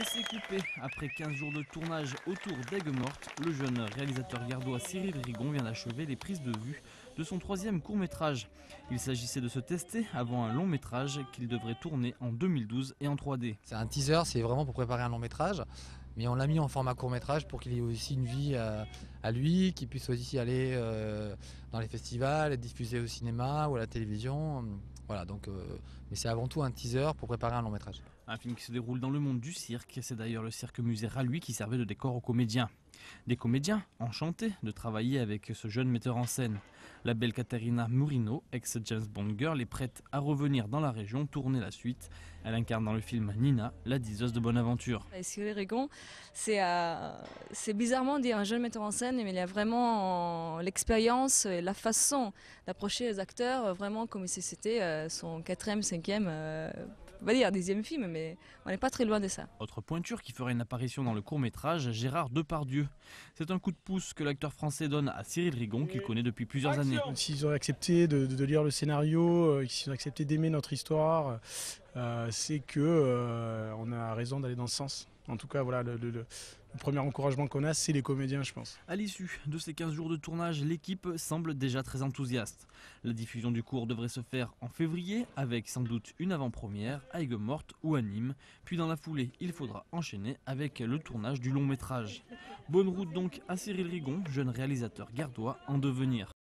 c'est coupé. Après 15 jours de tournage autour d'Aigues-Mortes, le jeune réalisateur gardois Cyril Rigon vient d'achever les prises de vue de son troisième court-métrage. Il s'agissait de se tester avant un long-métrage qu'il devrait tourner en 2012 et en 3D. C'est un teaser, c'est vraiment pour préparer un long-métrage, mais on l'a mis en format court-métrage pour qu'il ait aussi une vie à lui, qu'il puisse aussi aller dans les festivals, être diffusé au cinéma ou à la télévision. Voilà, donc, mais c'est avant tout un teaser pour préparer un long-métrage. Un film qui se déroule dans le monde du cirque, c'est d'ailleurs le cirque musée Ralui qui servait de décor aux comédiens. Des comédiens enchantés de travailler avec ce jeune metteur en scène. La belle Caterina Murino, ex-James Bond girl, est prête à revenir dans la région tourner la suite. Elle incarne dans le film Nina, la diseuse de Bonaventure. Cyril Rigon, c'est bizarrement dire un jeune metteur en scène, mais il a vraiment l'expérience et la façon d'approcher les acteurs, vraiment comme si c'était son 4e, 5e, on va dire 10e film, mais on n'est pas très loin de ça. Autre pointure qui fera une apparition dans le court-métrage, Gérard Depardieu. C'est un coup de pouce que l'acteur français donne à Cyril Rigon, qu'il connaît depuis plusieurs années. S'ils auraient accepté de lire le scénario, s'ils ont accepté d'aimer notre histoire, c'est que on a raison d'aller dans ce sens. En tout cas, voilà, le premier encouragement qu'on a, c'est les comédiens, je pense. À l'issue de ces 15 jours de tournage, l'équipe semble déjà très enthousiaste. La diffusion du court devrait se faire en février, avec sans doute une avant-première à Aigues-Mortes ou à Nîmes. Puis dans la foulée, il faudra enchaîner avec le tournage du long-métrage. Bonne route donc à Cyril Rigon, jeune réalisateur gardois en devenir.